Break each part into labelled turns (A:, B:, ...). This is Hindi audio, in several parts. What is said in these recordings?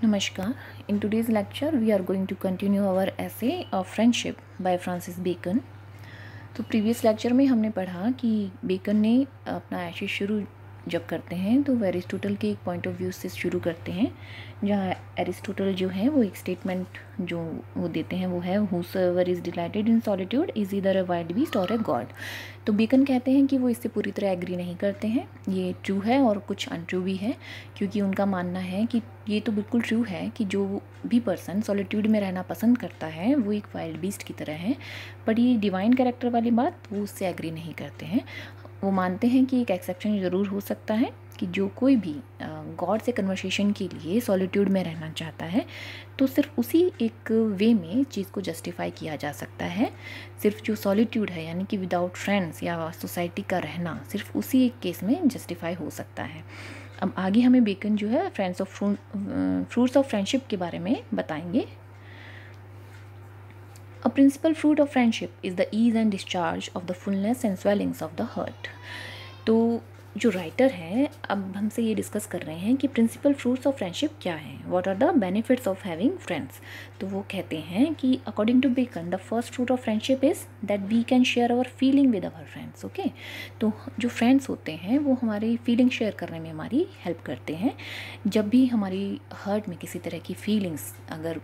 A: Namaskar. In today's lecture, we are going to continue our essay of friendship by Francis Bacon. तो प्रीवियस लेक्चर में हमने पढ़ा कि बेकन ने अपना ऐसे शुरू जब करते हैं तो वो एरिस्टोटल के एक पॉइंट ऑफ व्यू से शुरू करते हैं, जहाँ एरिस्टोटल जो है वो एक स्टेटमेंट जो वो देते हैं वो है whosoever is dilated in solitude is either a wild beast और अ गॉड। तो बेकन कहते हैं कि वो इससे पूरी तरह एग्री नहीं करते हैं, ये ट्रू है और कुछ अनट्रू भी है, क्योंकि उनका मानना है कि ये तो बिल्कुल ट्रू है कि जो भी पर्सन सॉलिट्यूड में रहना पसंद करता है वो एक वाइल्ड बीस्ट की तरह है, पर ये डिवाइन कैरेक्टर वाली बात वो उससे एग्री नहीं करते हैं। वो मानते हैं कि एक एक्सेप्शन ज़रूर हो सकता है कि जो कोई भी गॉड से कन्वर्सेशन के लिए सॉलिट्यूड में रहना चाहता है तो सिर्फ उसी एक वे में चीज़ को जस्टिफाई किया जा सकता है। सिर्फ जो सॉलिट्यूड है यानी कि विदाउट फ्रेंड्स या सोसाइटी का रहना सिर्फ उसी एक केस में जस्टिफाई हो सकता है। अब आगे हमें बेकन जो है फ्रूट्स ऑफ फ्रेंडशिप के बारे में बताएंगे। A principal fruit of friendship is the ease and discharge of the fullness and swellings of the heart। तो जो राइटर हैं अब हमसे ये डिस्कस कर रहे हैं कि प्रिंसिपल फ्रूट्स ऑफ फ्रेंडशिप क्या हैं, what are the benefits of having friends. तो वो कहते हैं कि according to Bacon the first fruit of friendship is that we can share our feeling with our friends. Okay, तो जो फ्रेंड्स होते हैं वो हमारी फीलिंग शेयर करने में हमारी हेल्प करते हैं। जब भी हमारी हर्ट में किसी तरह की फीलिंग्स अगर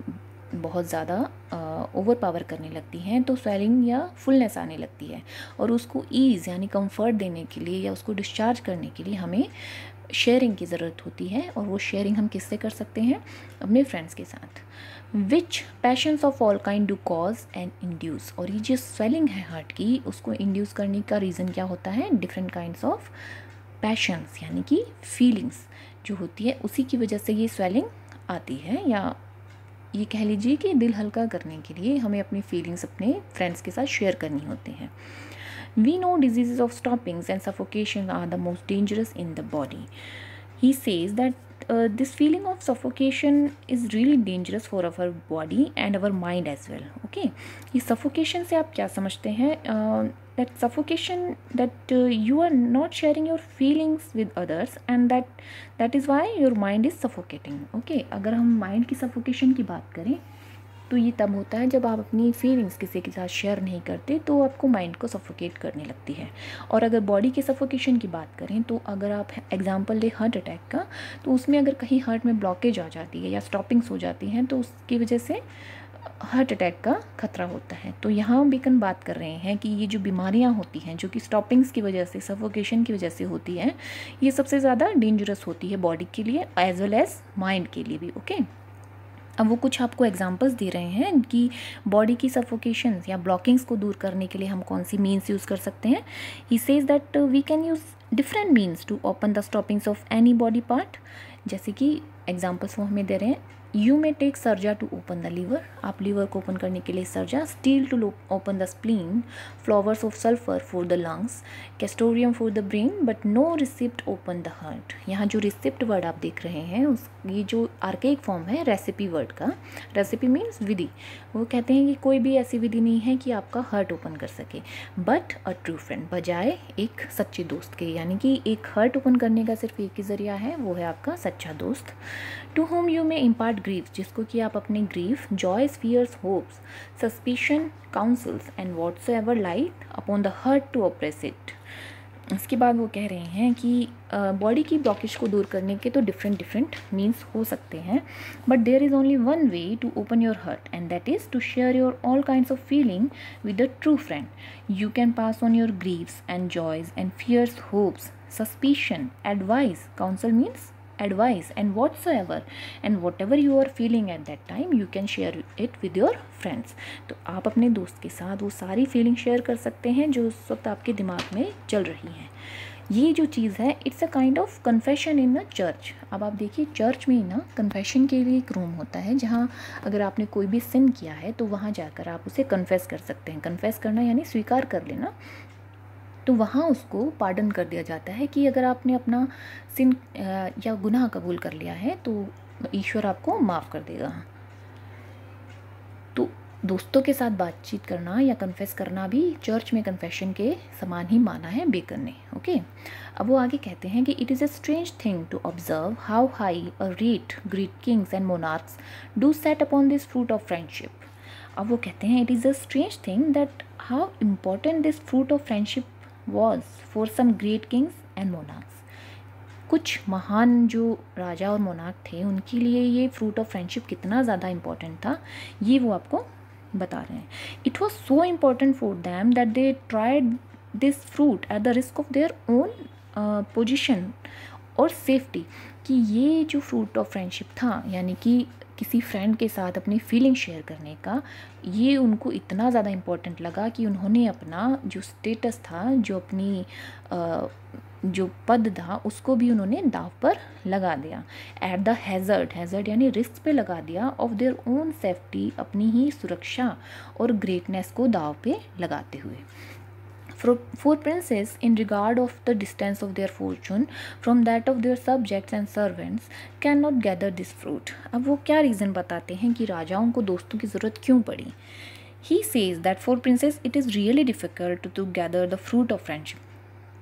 A: बहुत ज़्यादा ओवर पावर करने लगती हैं तो स्वेलिंग या फुलनेस आने लगती है, और उसको ईज़ यानी कंफर्ट देने के लिए या उसको डिस्चार्ज करने के लिए हमें शेयरिंग की ज़रूरत होती है। और वो शेयरिंग हम किससे कर सकते हैं? अपने फ्रेंड्स के साथ। Which passions of all kind do cause and induce. और ये जो स्वेलिंग है हार्ट की उसको इंड्यूस करने का रीज़न क्या होता है? डिफरेंट काइंड्स ऑफ पैशंस यानी कि फीलिंग्स जो होती है उसी की वजह से ये स्वेलिंग आती है, या ये कह लीजिए कि दिल हल्का करने के लिए हमें अपनी फीलिंग्स अपने फ्रेंड्स के साथ शेयर करनी होती हैं। We know diseases of stoppings and suffocation are the most dangerous in the body. He says that this feeling of suffocation is really dangerous for our body and our mind as well। okay, ये suffocation से आप क्या समझते हैं? That suffocation that you are not sharing your feelings with others and that is why your mind is suffocating। okay, अगर हम mind की suffocation की बात करें तो ये तब होता है जब आप अपनी फीलिंग्स किसी के साथ शेयर नहीं करते तो आपको माइंड को सफोकेट करने लगती है। और अगर बॉडी के सफोकेशन की बात करें तो अगर आप एग्जांपल ले हार्ट अटैक का, तो उसमें अगर कहीं हार्ट में ब्लॉकेज आ जाती है या स्टॉपिंग्स हो जाती हैं तो उसकी वजह से हार्ट अटैक का खतरा होता है। तो यहाँ बेकन बात कर रहे हैं कि ये जो बीमारियाँ होती हैं जो कि स्टॉपिंग्स की वजह से सफोकेशन की वजह से होती हैं, ये सबसे ज़्यादा डेंजरस होती है बॉडी के लिए एज वेल एज माइंड के लिए भी। ओके, अब वो कुछ आपको एग्जांपल्स दे रहे हैं कि बॉडी की सफोकेशंस या ब्लॉकिंग्स को दूर करने के लिए हम कौन सी मीन्स यूज़ कर सकते हैं। He says that we can use different means to open the stoppings of any body part. जैसे कि एग्जांपल्स वो हमें दे रहे हैं। You may take sarza to open the liver. आप लीवर को ओपन करने के लिए sarza, steel to open the spleen, flowers of sulphur for the lungs, castoreum for the brain, but no receipt open the heart. यहाँ जो रिसिप्ट वर्ड आप देख रहे हैं ये जो आर्केइक फॉर्म है रेसिपी वर्ड का, रेसिपी मीन्स विधि। वो कहते हैं कि कोई भी ऐसी विधि नहीं है कि आपका हार्ट ओपन कर सके, बट अ ट्रू फ्रेंड, बजाय एक सच्चे दोस्त के। यानी कि एक हार्ट ओपन करने का सिर्फ एक ही ज़रिया है, वो है आपका सच्चा दोस्त। To whom you may impart grief, जिसको कि आप अपने grief, joys, fears, hopes, suspicion, counsels and whatsoever lieth upon the heart to oppress it. इसके बाद वो कह रहे हैं कि बॉडी की ब्लॉकेज को दूर करने के तो डिफरेंट मीन्स हो सकते हैं, but there is only one way to open your heart and that is to share your all kinds of feeling with a true friend. You can pass on your grieves and joys and fears, hopes, suspicion, advice, counsel means advice and whatsoever and whatever you are feeling at that time you can share it with your friends। तो आप अपने दोस्त के साथ वो सारी फीलिंग शेयर कर सकते हैं जो उस वक्त आपके दिमाग में चल रही हैं। ये जो चीज़ है it's a kind of confession in a church. अब आप देखिए चर्च में ना कन्फेशन के लिए एक रूम होता है जहाँ अगर आपने कोई भी सिन किया है तो वहाँ जाकर आप उसे कन्फेस कर सकते हैं। कन्फेस करना यानी स्वीकार कर लेना, तो वहाँ उसको पार्डन कर दिया जाता है कि अगर आपने अपना सिन या गुनाह कबूल कर लिया है तो ईश्वर आपको माफ़ कर देगा। तो दोस्तों के साथ बातचीत करना या कन्फेस करना भी चर्च में कन्फेशन के समान ही माना है बेकर ने। ओके, अब वो आगे कहते हैं कि it is a strange thing to observe how high a rate great kings and monarchs do set upon this fruit of friendship. अब वो कहते हैं it is a strange thing that how important this fruit of friendship was for some great kings and monarchs. कुछ महान जो राजा और मोनार्क थे उनके लिए ये फ्रूट ऑफ फ्रेंडशिप कितना ज़्यादा इम्पॉर्टेंट था, ये वो आपको बता रहे हैं। It was so important for them that they tried this fruit at the risk of their own position और सेफ्टी। कि ये जो फ्रूट ऑफ फ्रेंडशिप था, यानी कि किसी फ्रेंड के साथ अपनी फीलिंग शेयर करने का, ये उनको इतना ज़्यादा इम्पॉर्टेंट लगा कि उन्होंने अपना जो स्टेटस था, जो अपनी जो पद था, उसको भी उन्होंने दाव पर लगा दिया। एट द हैज़र्ड यानी रिस्क पे लगा दिया ऑफ देयर ओन सेफ्टी, अपनी ही सुरक्षा और ग्रेटनेस को दाव पे लगाते हुए। For princes, in regard of the distance of their fortune from that of their subjects and servants, cannot gather this fruit. अब वो क्या रीज़न बताते हैं कि राजाओं को दोस्तों की ज़रूरत क्यों पड़ी। He says that for princes it is really difficult to gather the fruit of friendship.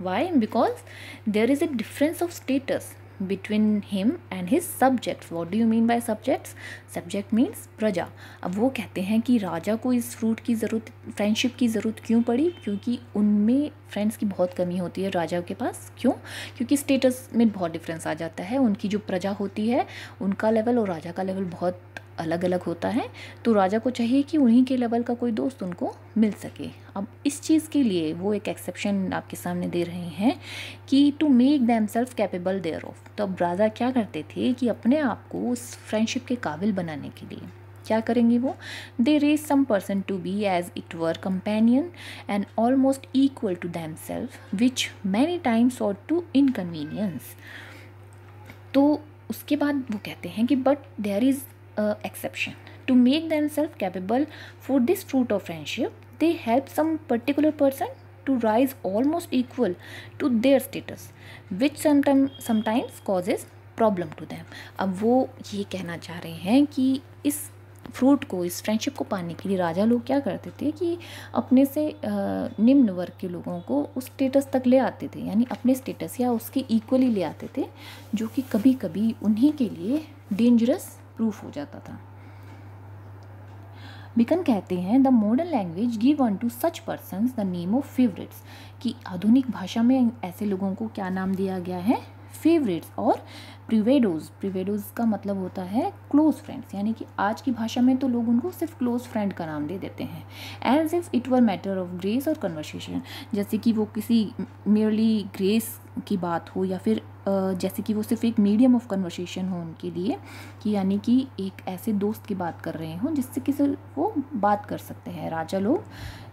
A: Why? Because there is a difference of status between him and his subjects. What do you mean by subjects? Subject means प्रजा। अब वो कहते हैं कि राजा को इस फ्रूट की ज़रूरत, फ्रेंडशिप की ज़रूरत क्यों पड़ी, क्योंकि उनमें फ्रेंड्स की बहुत कमी होती है राजा के पास। क्यों? क्योंकि स्टेटस में बहुत डिफरेंस आ जाता है। उनकी जो प्रजा होती है उनका लेवल और राजा का लेवल बहुत अलग अलग होता है, तो राजा को चाहिए कि उन्हीं के लेवल का कोई दोस्त उनको मिल सके। अब इस चीज़ के लिए वो एक एक्सेप्शन आपके सामने दे रहे हैं कि to make them self capable thereof. तो अब राजा क्या करते थे कि अपने आप को उस फ्रेंडशिप के काबिल बनाने के लिए क्या करेंगे वो, they raise some person to be as it were companion and almost equal to them self which many times और टू इनकन्वीनियंस। तो उसके बाद वो कहते हैं कि but there is exception to make themselves capable for this fruit of friendship, they help some particular person to rise almost equal to their status, which sometimes causes problem to them। अब वो ये कहना चाह रहे हैं कि इस फ्रूट को, इस फ्रेंडशिप को पाने के लिए राजा लोग क्या करते थे कि अपने से निम्न वर्ग के लोगों को उस स्टेटस तक ले आते थे, यानी अपने स्टेटस या उसके इक्वली ले आते थे, जो कि कभी कभी उन्हीं के लिए डेंजरस प्रूफ हो जाता था। बिकन कहते हैं the modern language give on to such persons the name of favourites, कि आधुनिक भाषा में ऐसे लोगों को क्या नाम दिया गया है, फेवरेट्स और प्रिवेडोज। प्रिवेडोज का मतलब होता है क्लोज फ्रेंड्स, यानी कि आज की भाषा में तो लोग उनको सिर्फ क्लोज फ्रेंड का नाम दे देते हैं। As if it were matter of grace और कन्वर्सेशन, जैसे कि वो किसी मेरली ग्रेस की बात हो, या फिर जैसे कि वो सिर्फ एक मीडियम ऑफ कन्वर्सेशन हो उनके लिए, कि यानी कि एक ऐसे दोस्त की बात कर रहे हों जिससे किसी वो बात कर सकते हैं राजा लोग।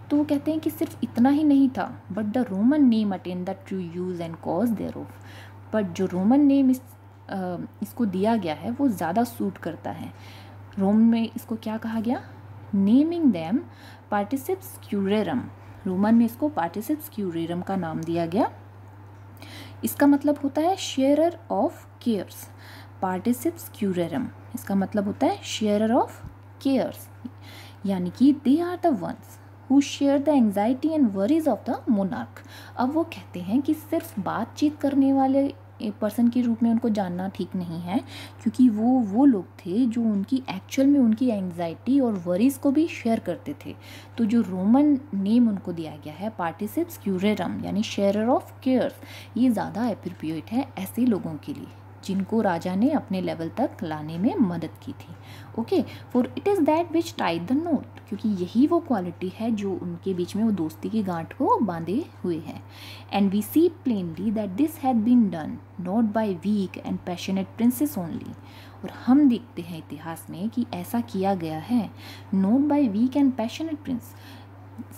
A: तो वो कहते हैं कि सिर्फ इतना ही नहीं था, but the Roman name attain the true use and cause thereof. But जो रोमन नेम इसको दिया गया है वो ज़्यादा सूट करता है। रोम में इसको क्या कहा गया, नेमिंग दैम पार्टिसिप्स क्यूरेरम। रोमन में इसको पार्टिसिप्स क्यूरेरम का नाम दिया गया। इसका मतलब होता है शेयरर ऑफ केयर्स। पार्टिसिप्स क्यूरेरम इसका मतलब होता है शेयरर ऑफ केयर्स, यानी कि they are the ones who share the anxiety and worries of the monarch. अब वो कहते हैं कि सिर्फ बातचीत करने वाले एक पर्सन के रूप में उनको जानना ठीक नहीं है, क्योंकि वो लोग थे जो उनकी एक्चुअल में उनकी एंग्जाइटी और वरीज को भी शेयर करते थे। तो जो रोमन नेम उनको दिया गया है पार्टिसिप्स क्यूरेरम यानी शेयरर ऑफ केयर्स, ये ज़्यादा एप्रोप्रिएट है ऐसे लोगों के लिए जिनको राजा ने अपने लेवल तक लाने में मदद की थी। Okay, for it is that which tied the note, क्योंकि यही वो क्वालिटी है जो उनके बीच में वो दोस्ती की गांठ को बांधे हुए है। And we see plainly that this had been done not by weak and passionate princes only. और हम देखते हैं इतिहास में कि ऐसा किया गया है, not by weak and passionate prince,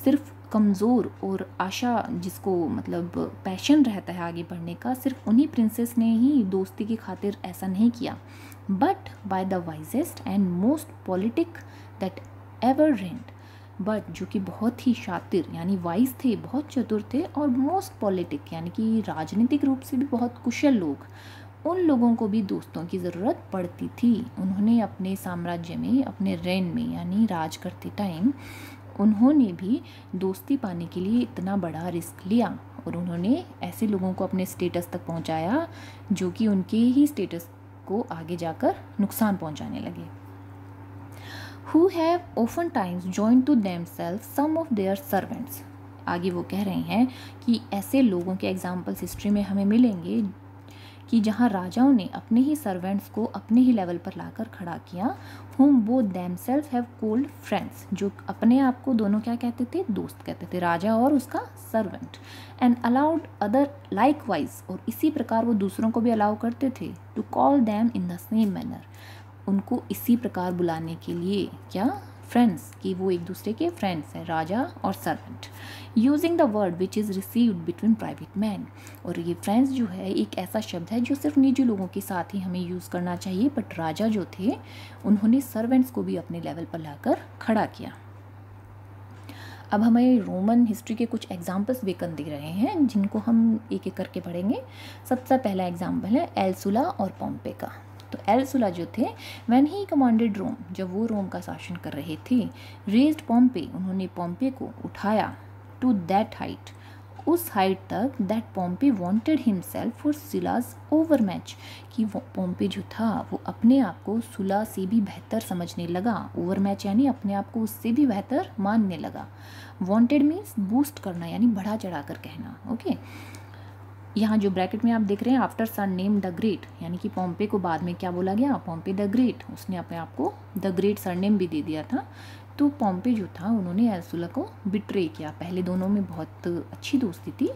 A: सिर्फ कमज़ोर और आशा जिसको मतलब पैशन रहता है आगे बढ़ने का, सिर्फ उन्हीं प्रिंसेस ने ही दोस्ती की खातिर ऐसा नहीं किया, but by the wisest and most politic that ever reigned. But जो कि बहुत ही शातिर यानी वाइज थे, बहुत चतुर थे, और मोस्ट पॉलिटिक यानी कि राजनीतिक रूप से भी बहुत कुशल लोग, उन लोगों को भी दोस्तों की ज़रूरत पड़ती थी। उन्होंने अपने साम्राज्य में, अपने रेन में यानी राज करते टाइम, उन्होंने भी दोस्ती पाने के लिए इतना बड़ा रिस्क लिया और उन्होंने ऐसे लोगों को अपने स्टेटस तक पहुंचाया जो कि उनके ही स्टेटस को आगे जाकर नुकसान पहुंचाने लगे। Who have often times joined to themselves some of their servants। आगे वो कह रहे हैं कि ऐसे लोगों के एग्जाम्पल्स हिस्ट्री में हमें मिलेंगे कि जहाँ राजाओं ने अपने ही सर्वेंट्स को अपने ही लेवल पर लाकर खड़ा किया। whom both themselves have called friends, जो अपने आप को दोनों क्या कहते थे, दोस्त कहते थे, राजा और उसका servant. and allowed other likewise, और इसी प्रकार वो दूसरों को भी अलाउ करते थे to call them in the same manner, उनको इसी प्रकार बुलाने के लिए, क्या, फ्रेंड्स, कि वो एक दूसरे के फ्रेंड्स हैं, राजा और servant. Using the word which is received between private man, और ये फ्रेंड्स जो है एक ऐसा शब्द है जो सिर्फ निजी लोगों के साथ ही हमें यूज़ करना चाहिए, बट राजा जो थे उन्होंने सर्वेंट्स को भी अपने लेवल पर लाकर खड़ा किया। अब हमें रोमन हिस्ट्री के कुछ एग्जाम्पल्स बेकन दे रहे हैं जिनको हम एक एक करके पढ़ेंगे। सबसे पहला एग्जाम्पल है एल सुला और पोम्पे का। तो एल सुला जो थे, व्हेन ही कमांडेड रोम, जब वो रोम का शासन कर रहे थे, रेज्ड पोम्पे, उन्होंने पोम्पे को उठाया, टू दैट हाइट, उस हाइट तक, that Pompey wanted himself for Sulla's over match, कि वो पोम्पे जो था वो अपने आप को सुला से भी बेहतर समझने लगा। ओवर मैच यानी अपने आप को उससे भी बेहतर मानने लगा। वांटेड मीन्स बूस्ट करना यानी बढ़ा चढ़ा कर कहना। ओके, यहाँ जो ब्रैकेट में आप देख रहे हैं, after surnamed the great, यानी कि पोम्पे को बाद में क्या बोला गया, पोम्पे द ग्रेट, उसने अपने आप को द ग्रेट सरनेम भी दे दिया था। तो पोम्पे जो था उन्होंने एल्सुला को बिट्रे किया। पहले दोनों में बहुत अच्छी दोस्ती थी।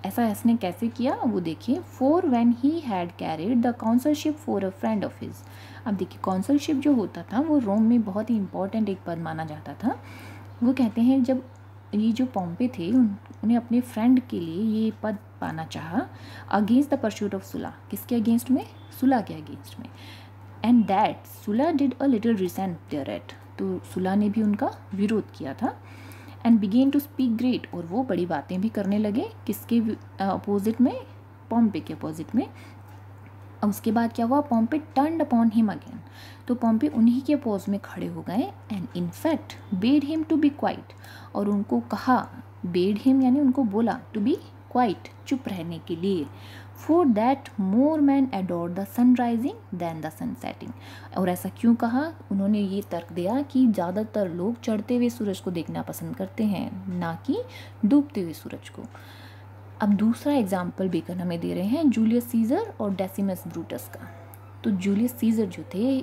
A: ऐसा इसने कैसे किया वो देखिए। For when he had carried the consulship for a friend of his. अब देखिए काउंसलशिप जो होता था वो रोम में बहुत ही इंपॉर्टेंट एक पद माना जाता था। वो कहते हैं जब ये जो पोम्पे थे उन्हें अपने फ्रेंड के लिए ये पद पाना चाहा, अगेंस्ट द परस्यूट ऑफ सुला, किसके अगेंस्ट में, सुला के अगेंस्ट में। And that Sulla did a little resent thereat, तो सुला ने भी उनका विरोध किया था। And began to speak great, और वो बड़ी बातें भी करने लगे, किसके अपोजिट में, पोम्पे के अपोजिट में। अब उसके बाद क्या हुआ, Pompey turned upon him again, तो पोम्पे उन्हीं के अपोज में खड़े हो गए। And in fact bade him to be quiet, और उनको कहा, बेड हिम यानी उनको बोला, टू बी क्वाइट, चुप रहने के लिए। For that more men adore the sun rising than the sun setting, और ऐसा क्यों कहा, उन्होंने ये तर्क दिया कि ज़्यादातर लोग चढ़ते हुए सूरज को देखना पसंद करते हैं, ना कि डूबते हुए सूरज को। अब दूसरा एग्जाम्पल बेकन हमें दे रहे हैं जूलियस सीजर और डेसिमस ब्रूटस का। तो जूलियस सीजर जो थे,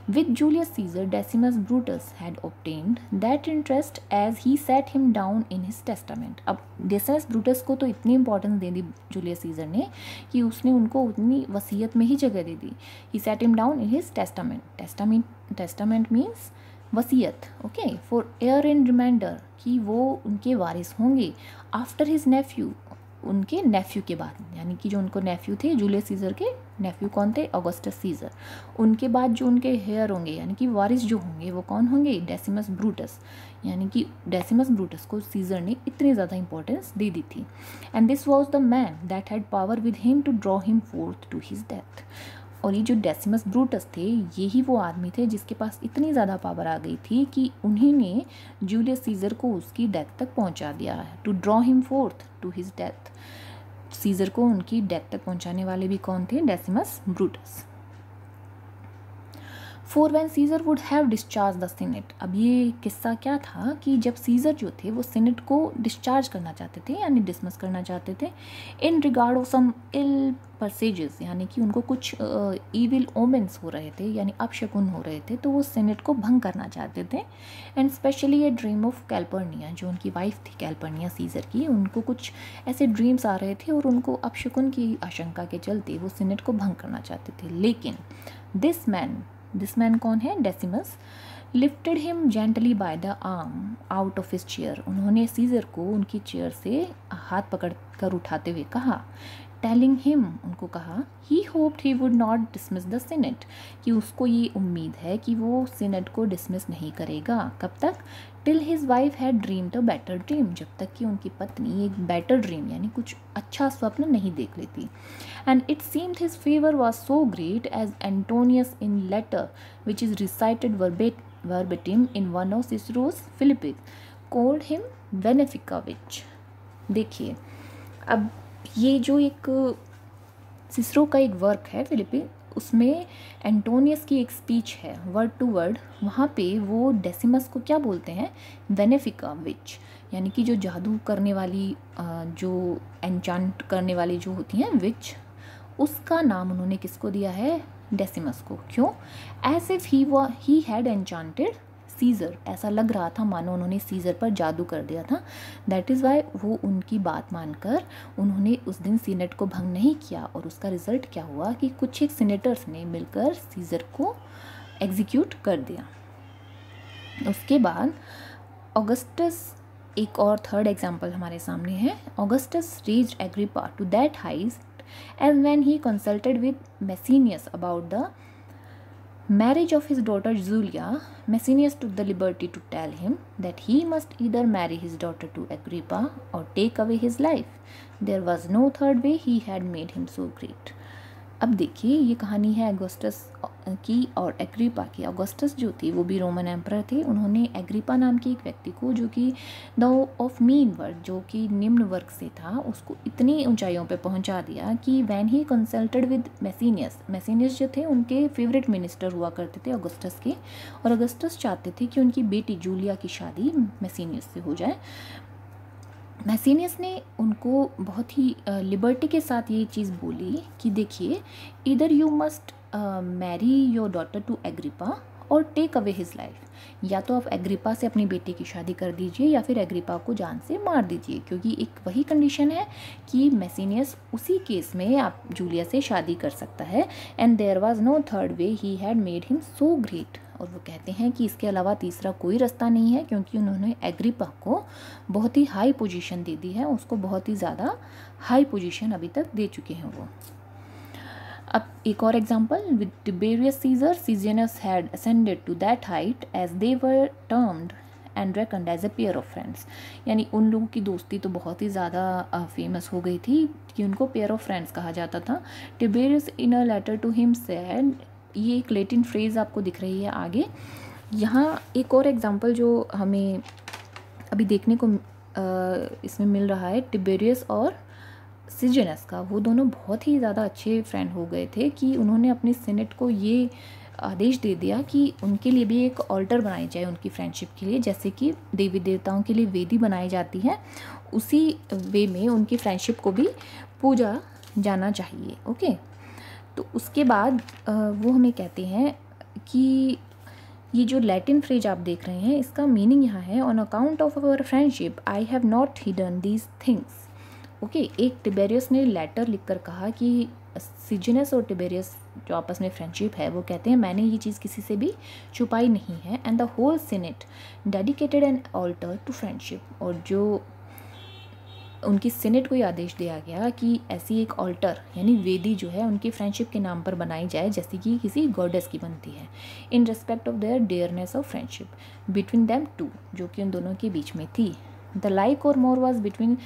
A: with Julius Caesar, Decimus Brutus had obtained that interest as he set him down in his testament। अब डेसिमस ब्रूटस को तो इतनी इंपॉर्टेंस दे दी जूलियस सीजर ने कि उसने उनको उतनी वसीयत में ही जगह दे दी। he set him down in his testament means वसीयत, okay, for heir in remainder, कि वो उनके वारिस होंगे, आफ्टर हिज नेफ्यू, उनके नेफ्यू के बाद, यानी कि जो उनको नेफ्यू थे जूलियस सीजर के, नेफ्यू कौन थे, ऑगस्टस सीजर, उनके बाद जो उनके हेयर होंगे यानी कि वारिस जो होंगे वो कौन होंगे, डेसिमस ब्रूटस, यानी कि डेसिमस ब्रूटस को सीजर ने इतनी ज़्यादा इंपॉर्टेंस दे दी थी। And this was the man that had power with him to draw him forth to his death, और ये जो डेसिमस ब्रूटस थे यही वो आदमी थे जिसके पास इतनी ज़्यादा पावर आ गई थी कि उन्हीं ने जूलियस सीजर को उसकी डेथ तक पहुंचा दिया है। To draw him forth to his death, Caesar को उनकी डेथ तक पहुंचाने वाले भी कौन थे, Decimus Brutus. For when Caesar would have discharge the senate, अब ये किस्सा क्या था कि जब सीजर जो थे वो सीनेट को डिस्चार्ज करना चाहते थे यानी डिसमिस करना चाहते थे, इन रिगार्ड ऑफ सम इल परसेजेस, यानी कि उनको कुछ इविल ओमेंस हो रहे थे यानी अपशकुन हो रहे थे, तो वो सीनेट को भंग करना चाहते थे। And specially a dream of Calpurnia, जो उनकी वाइफ थी कैल्पर्निया सीजर की, उनको कुछ ऐसे ड्रीम्स आ रहे थे और उनको अपशकुन की आशंका के चलते वो सीनेट को भंग करना चाहते थे। लेकिन दिस मैन कौन है, Decimus, lifted him gently by the arm out of his chair, उन्होंने सीजर को उनकी चेयर से हाथ पकड़ कर उठाते हुए कहा, टेलिंग हिम, उनको कहा, he hoped he would not dismiss the Senate, कि उसको ये उम्मीद है कि वो सीनेट को डिसमिस नहीं करेगा। कब तक? Till his wife had dreamed a better dream, जब तक कि उनकी पत्नी एक बेटर ड्रीम यानी कुछ अच्छा स्वप्न नहीं देख लेती। And it seemed his favour was so great as Antonius in letter which is recited verbatim in one of Cicero's Philippics called him Benefica. देखिए, अब ये जो एक सिसरो का एक वर्क है फिलिपी, उसमें एंटोनियस की एक स्पीच है वर्ड टू वर्ड, वहाँ पे वो डेसिमस को क्या बोलते हैं? बेनेफिका विच, यानी कि जो जादू करने वाली जो एन्चांट करने वाली जो होती हैं विच, उसका नाम उन्होंने किसको दिया है? डेसिमस को। क्यों? As if he had enchanted Caesar, ऐसा लग रहा था मानो उन्होंने सीज़र पर जादू कर दिया था। दैट इज़ वाई वो उनकी बात मानकर उन्होंने उस दिन सीनेट को भंग नहीं किया, और उसका रिजल्ट क्या हुआ कि कुछ एक सीनेटर्स ने मिलकर सीज़र को एग्जीक्यूट कर दिया। उसके बाद ऑगस्टस, एक और थर्ड एग्जाम्पल हमारे सामने है। Augustus raised Agrippa to that height as when he consulted with Maecenas about the marriage of his daughter Julia. Maecenas took the liberty to tell him that he must either marry his daughter to Agrippa or take away his life. There was no third way, he had made him so great. अब देखिए, ये कहानी है ऑगस्टस की और एग्रिपा की। ऑगस्टस जो थे वो भी रोमन एम्परर थे। उन्होंने एग्रिपा नाम के एक व्यक्ति को, जो कि द ऑफ मीन वर्ग, जो कि निम्न वर्ग से था, उसको इतनी ऊंचाइयों पे पहुंचा दिया कि व्हेन ही कंसल्टेड विद मैसीनियस, मैसीनियस जो थे उनके फेवरेट मिनिस्टर हुआ करते थे ऑगस्टस के, और ऑगस्टस चाहते थे कि उनकी बेटी जूलिया की शादी मैसीनियस से हो जाए। मैसीनियस ने उनको बहुत ही लिबर्टी के साथ ये चीज़ बोली कि देखिए, इधर you must marry your daughter to Agrippa और टेक अवे हिज लाइफ, या तो आप एग्रिपा से अपनी बेटी की शादी कर दीजिए या फिर एग्रिपा को जान से मार दीजिए, क्योंकि एक वही कंडीशन है कि मैसीनियस उसी केस में आप जूलिया से शादी कर सकता है। And there was no third way, he had made him so great. और वो कहते हैं कि इसके अलावा तीसरा कोई रास्ता नहीं है, क्योंकि उन्होंने एग्रिपा को बहुत ही हाई पोजीशन दे दी है, उसको बहुत ही ज़्यादा हाई पोजीशन अभी तक दे चुके हैं वो। अब एक और example, with Tiberius Caesar, Sejanus had ascended to that height as they were termed and reckoned as a pair of friends, यानी उन लोगों की दोस्ती तो बहुत ही ज़्यादा फेमस हो गई थी कि उनको पेयर ऑफ फ्रेंड्स कहा जाता था। Tiberius in a letter to him said, ये एक लैटिन फ्रेज़ आपको दिख रही है आगे। यहाँ एक और एग्जाम्पल जो हमें अभी देखने को इसमें मिल रहा है टिबेरियस और सीजेनस का, वो दोनों बहुत ही ज़्यादा अच्छे फ्रेंड हो गए थे कि उन्होंने अपने सीनेट को ये आदेश दे दिया कि उनके लिए भी एक ऑल्टर बनाई जाए उनकी फ्रेंडशिप के लिए, जैसे कि देवी देवताओं के लिए वेदी बनाई जाती है, उसी वे में उनकी फ्रेंडशिप को भी पूजा जाना चाहिए। ओके, तो उसके बाद वो हमें कहते हैं कि ये जो लैटिन फ्रेज आप देख रहे हैं, इसका मीनिंग यहाँ है, on account of our friendship I have not hidden these things. Okay, एक टिबेरियस ने लेटर लिखकर कहा कि सीजेनस और टिबेरियस जो आपस में फ्रेंडशिप है, वो कहते हैं मैंने ये चीज़ किसी से भी छुपाई नहीं है। And the whole senate dedicated an altar to friendship, और जो उनकी सीनेट को ये आदेश दिया गया कि ऐसी एक ऑल्टर यानी वेदी जो है उनकी फ्रेंडशिप के नाम पर बनाई जाए, जैसे कि किसी गॉडेस की बनती है, in respect of their dearness of friendship between them two, जो कि उन दोनों के बीच में थी। द लाइक और more was between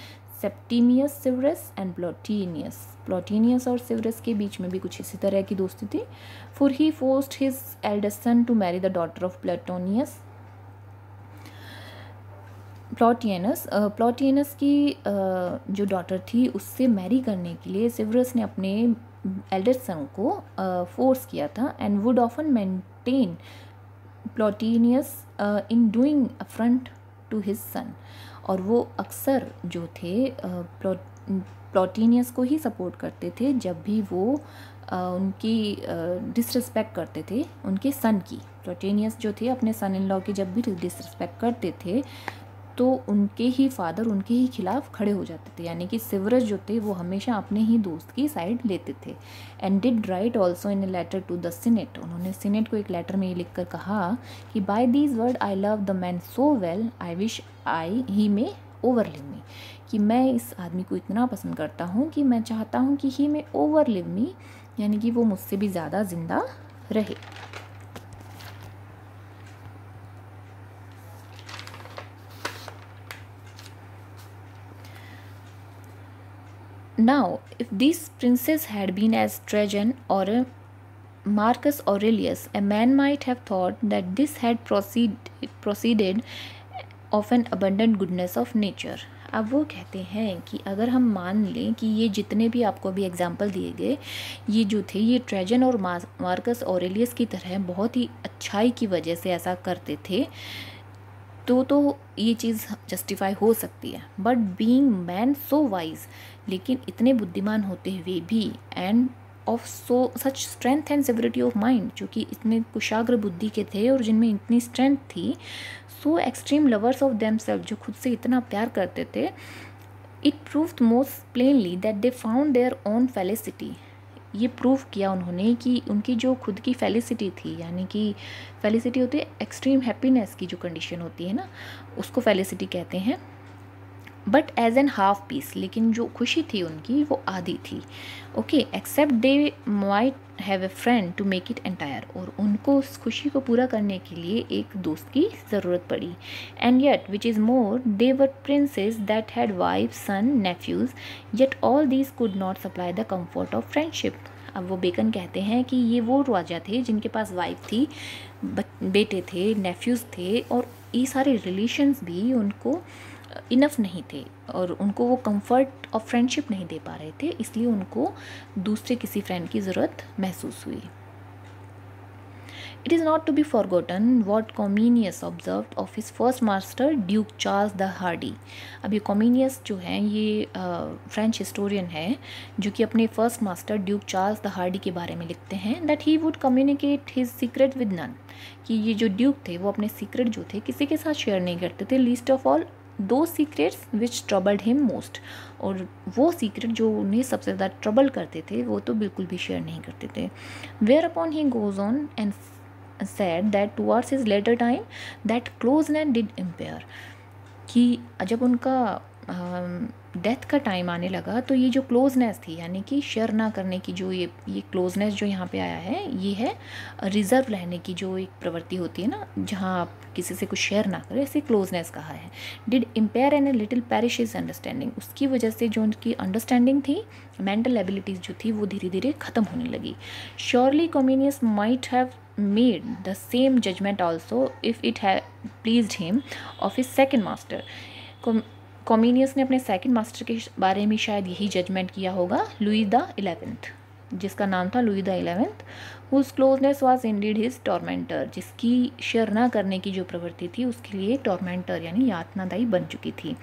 A: Septimius Severus and Plautianus, Plautianus और सिवरस के बीच में भी कुछ इसी तरह की दोस्ती थी। For he forced his eldest son to marry the daughter of Plautianus. Plautianus की जो डॉटर थी उससे मैरी करने के लिए सिवरस ने अपने एल्डेस्ट सन को फोर्स किया था, and would often maintain Plautianus in doing affront to his son, और वो अक्सर जो थे प्लॉटिनियस को ही सपोर्ट करते थे जब भी वो उनकी डिसरिस्पेक्ट करते थे उनके सन की। प्लॉटिनियस जो थे अपने सन इन लॉ की जब भी डिसरिस्पेक्ट करते थे तो उनके ही फादर उनके ही खिलाफ खड़े हो जाते थे, यानी कि सिवरस जो थे वो हमेशा अपने ही दोस्त की साइड लेते थे। And did write also in a letter to the Senate, उन्होंने सीनेट को एक लेटर में ये लिख कर कहा कि by these words I love the man so well I wish he may overlive me, कि मैं इस आदमी को इतना पसंद करता हूँ कि मैं चाहता हूँ कि ही मे ओवर लिव मी, यानी कि वो मुझसे भी ज़्यादा ज़िंदा रहे। Now, if these princes had been as Trajan or Marcus Aurelius, a man might have thought that this had proceeded of an abundant goodness of nature. अब वो कहते हैं कि अगर हम मान लें कि ये जितने भी आपको अभी एग्जाम्पल दिए गए, ये जो थे ये ट्रेजन और मार्कस ऑरेलियस की तरह बहुत ही अच्छाई की वजह से ऐसा करते थे, तो ये चीज़ जस्टिफाई हो सकती है। But being man so wise, लेकिन इतने बुद्धिमान होते हुए भी, end of such strength and severity of mind, जो कि इतने कुशाग्र बुद्धि के थे और जिनमें इतनी स्ट्रेंथ थी, so extreme lovers of themself, जो खुद से इतना प्यार करते थे, it proved most plainly that they found their own felicity. ये प्रूव किया उन्होंने कि उनकी जो खुद की फेलिसिटी थी, यानी कि फेलिसिटी होती है एक्सट्रीम हैप्पीनेस की जो कंडीशन होती है ना, उसको फेलिसिटी कहते हैं। But as an half piece, लेकिन जो खुशी थी उनकी वो आधी थी। Okay, except they might have a friend to make it entire, और उनको उस खुशी को पूरा करने के लिए एक दोस्त की ज़रूरत पड़ी। And yet which is more, they were princes that had wife son nephews, yet all these could not supply the comfort of friendship. अब वो बेकन कहते हैं कि ये वो राजा थे जिनके पास वाइफ थी, बेटे थे, नेफ्यूज़ थे, और ये सारे रिलेशंस भी उनको इनफ नहीं थे और उनको वो कंफर्ट ऑफ फ्रेंडशिप नहीं दे पा रहे थे, इसलिए उनको दूसरे किसी फ्रेंड की ज़रूरत महसूस हुई। It is not to be forgotten what Comineus observed of his first master Duke Charles the Hardy. अब ये कॉमिनियस जो हैं ये फ्रेंच हिस्टोरियन है, जो कि अपने first master Duke Charles the hardy के बारे में लिखते हैं that he would communicate his secret with none, कि ये जो ड्यूक थे वो अपने सीक्रेट जो थे किसी के साथ शेयर नहीं करते थे, लीस्ट ऑफ ऑल दो सीक्रेट्स विच ट्रबल्ड हिम मोस्ट, और वो सीक्रेट जो उन्हें सबसे ज़्यादा ट्रबल करते थे वो तो बिल्कुल भी शेयर नहीं करते थे। Whereupon he goes on and said that towards his later time that closeness did impair, कि जब उनका डेथ का टाइम आने लगा तो ये जो क्लोजनेस थी, यानी कि शेयर ना करने की जो ये क्लोजनेस जो यहाँ पे आया है, ये है रिजर्व रहने की जो एक प्रवृत्ति होती है ना, जहाँ आप किसी से कुछ शेयर ना करें, इसे क्लोजनेस कहा है। Did impair and a little perish his understanding, उसकी वजह से जो उनकी अंडरस्टैंडिंग थी, मेंटल एबिलिटीज़ जो थी वो धीरे धीरे ख़त्म होने लगी। Surely Comineus might have made the same judgment also if it had pleased him of his second master। कॉमिनियस ने अपने सेकंड मास्टर के बारे में शायद यही जजमेंट किया होगा, लुई द 11th, जिसका नाम था Louis the 11th, whose closeness was indeed his tormentor, जिसकी शेयर ना करने की जो प्रवृत्ति थी उसके लिए टॉर्मेंटर यानी यातनादायी बन चुकी थी।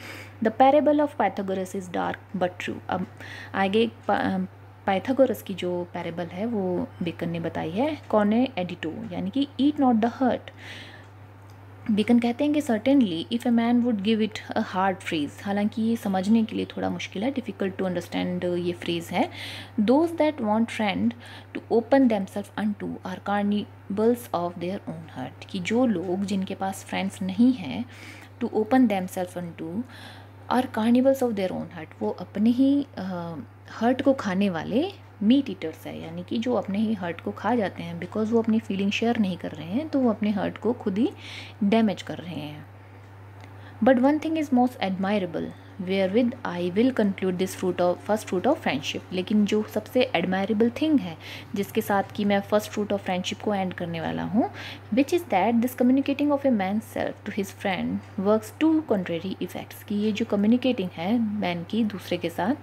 A: The parable of Pythagoras is dark but true. अब आगे पाइथागोरस की जो पैरेबल है वो बेकन ने बताई है, कॉने एडिटो, यानी कि eat not the heart. Bacon कहते हैं कि certainly if a man would give it a hard phrase, हालांकि ये समझने के लिए थोड़ा मुश्किल है, डिफ़िकल्ट टू अंडरस्टैंड ये फ्रेज है। Those that want friend to open themself unto are cannibals of their own heart, कि जो लोग जिनके पास फ्रेंड्स नहीं हैं, to open themself unto are cannibals of their own heart, वो अपने ही हर्ट को खाने वाले मीट ईटर्स है, यानी कि जो अपने ही हर्ट को खा जाते हैं, बिकॉज वो अपनी फीलिंग शेयर नहीं कर रहे हैं तो वो अपने हर्ट को खुद ही डैमेज कर रहे हैं। But one thing is most admirable wherewith I will conclude this first fruit of friendship, लेकिन जो सबसे एडमायरेबल थिंग है जिसके साथ कि मैं फर्स्ट फ्रूट ऑफ फ्रेंडशिप को एंड करने वाला हूँ, which is that this communicating of a man self to his friend works two contrary effects, कि ये जो कम्युनिकेटिंग है मैन की दूसरे के साथ,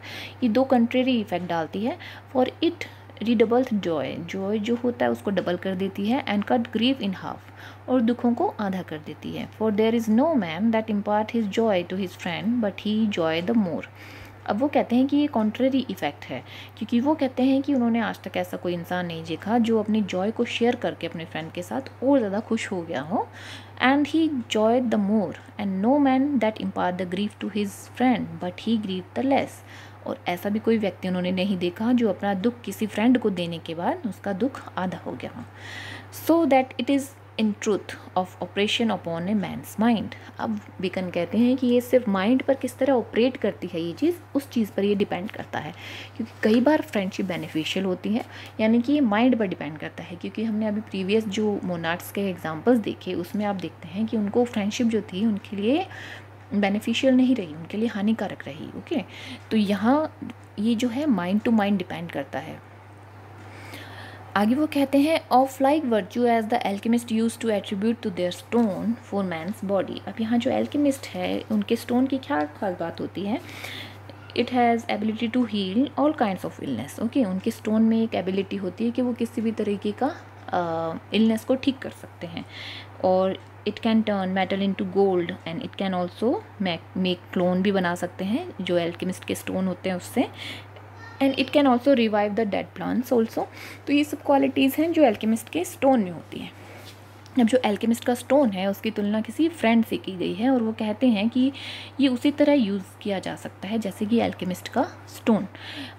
A: ये दो कंट्रेरी इफेक्ट डालती है। For it redoubles joy, joy जो होता है उसको डबल कर देती है, and cut grief in half, और दुखों को आधा कर देती है। For there is no man that impart his joy to his friend but he joy the more. अब वो कहते हैं कि ये कॉन्ट्रेरी इफेक्ट है, क्योंकि वो कहते हैं कि उन्होंने आज तक ऐसा कोई इंसान नहीं देखा जो अपनी जॉय को शेयर करके अपने फ्रेंड के साथ और ज़्यादा खुश हो गया हो, and he joy the more, and no man that impart the grief to his friend but he grieve the less, और ऐसा भी कोई व्यक्ति उन्होंने नहीं देखा जो अपना दुख किसी फ्रेंड को देने के बाद उसका दुख आधा हो गया हो। So that it is in truth of operation upon A men's mind. अब बेकन कहते हैं कि ये सिर्फ माइंड पर किस तरह ऑपरेट करती है, ये चीज़ उस चीज़ पर ये डिपेंड करता है। क्योंकि कई बार फ्रेंडशिप बेनिफिशियल होती है, यानी कि ये माइंड पर डिपेंड करता है। क्योंकि हमने अभी प्रीवियस जो मोनार्क्स के एग्जाम्पल्स देखे उसमें आप देखते हैं कि उनको फ्रेंडशिप जो थी उनके लिए बेनिफिशियल नहीं रही, उनके लिए हानिकारक रही। ओके, तो यहाँ ये जो है माइंड टू माइंड डिपेंड करता है। आगे वो कहते हैं of like virtue as the alchemist use to attribute to their stone for man's body. अब यहाँ जो एल्केमिस्ट है उनके स्टोन की क्या खास बात होती है, it has ability to heal all kinds of illness. Okay, उनके स्टोन में एक एबिलिटी होती है कि वो किसी भी तरीके का इलनेस को ठीक कर सकते हैं। और it can turn metal into gold and it can also make clone भी बना सकते हैं जो एल्केमिस्ट के स्टोन होते हैं उससे। And it can also revive the dead plants also. तो ये सब क्वालिटीज़ हैं जो एल्केमिस्ट के स्टोन में होती हैं। अब जो एल्केमिस्ट का स्टोन है उसकी तुलना किसी फ्रेंड से की गई है और वो कहते हैं कि ये उसी तरह यूज़ किया जा सकता है जैसे कि एल्केमिस्ट का स्टोन।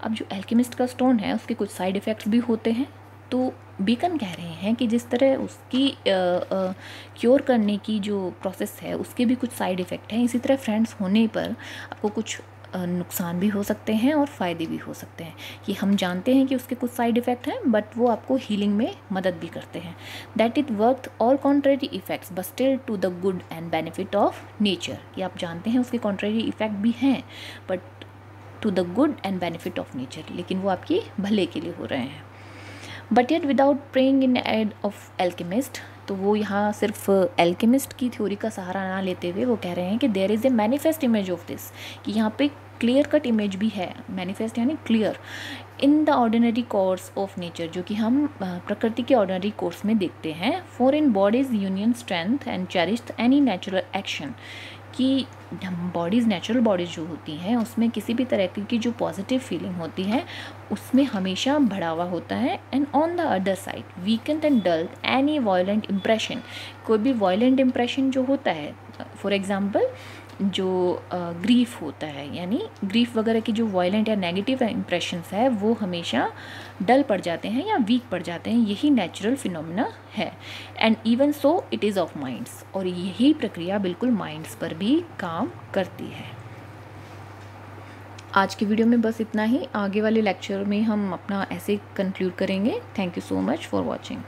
A: अब जो एल्केमिस्ट का स्टोन है उसके कुछ साइड इफ़ेक्ट्स भी होते हैं। तो बेकन कह रहे हैं कि जिस तरह उसकी क्योर करने की जो प्रोसेस है उसके भी कुछ साइड इफ़ेक्ट हैं, इसी तरह फ्रेंड्स होने पर आपको कुछ नुकसान भी हो सकते हैं और फ़ायदे भी हो सकते हैं। कि हम जानते हैं कि उसके कुछ साइड इफ़ेक्ट हैं बट वो आपको हीलिंग में मदद भी करते हैं। That it work all contrary effects but still to the good and benefit of nature. कि आप जानते हैं उसके कॉन्ट्रेरी इफ़ेक्ट भी हैं but to the good and benefit of nature, लेकिन वो आपके भले के लिए हो रहे हैं। But yet without praying in aid of alchemist. तो वो यहाँ सिर्फ एल्केमिस्ट की थ्योरी का सहारा ना लेते हुए वो कह रहे हैं कि there is a manifest image of this, कि यहाँ पे क्लियर कट इमेज भी है। मैनिफेस्ट यानी clear in the ordinary course of nature, जो कि हम प्रकृति के ऑर्डिनरी कोर्स में देखते हैं। For in bodies union strength and cherished any natural action, कि बॉडीज़ नेचुरल बॉडीज़ जो होती हैं उसमें किसी भी तरह की जो पॉजिटिव फीलिंग होती है उसमें हमेशा बढ़ावा होता है। And on the other side weakened and dull any violent impression, कोई भी वायलेंट इम्प्रेशन जो होता है, फॉर एग्जांपल जो ग्रीफ होता है, यानी ग्रीफ वगैरह की जो वायलेंट या नेगेटिव इम्प्रेशंस है वो हमेशा डल पड़ जाते हैं या वीक पड़ जाते हैं। यही नेचुरल फिनोमेना है। And even so it is of minds, और यही प्रक्रिया बिल्कुल माइंड्स पर भी काम करती है। आज की वीडियो में बस इतना ही। आगे वाले लेक्चर में हम अपना ऐसे कंक्लूड करेंगे। Thank you so much for watching.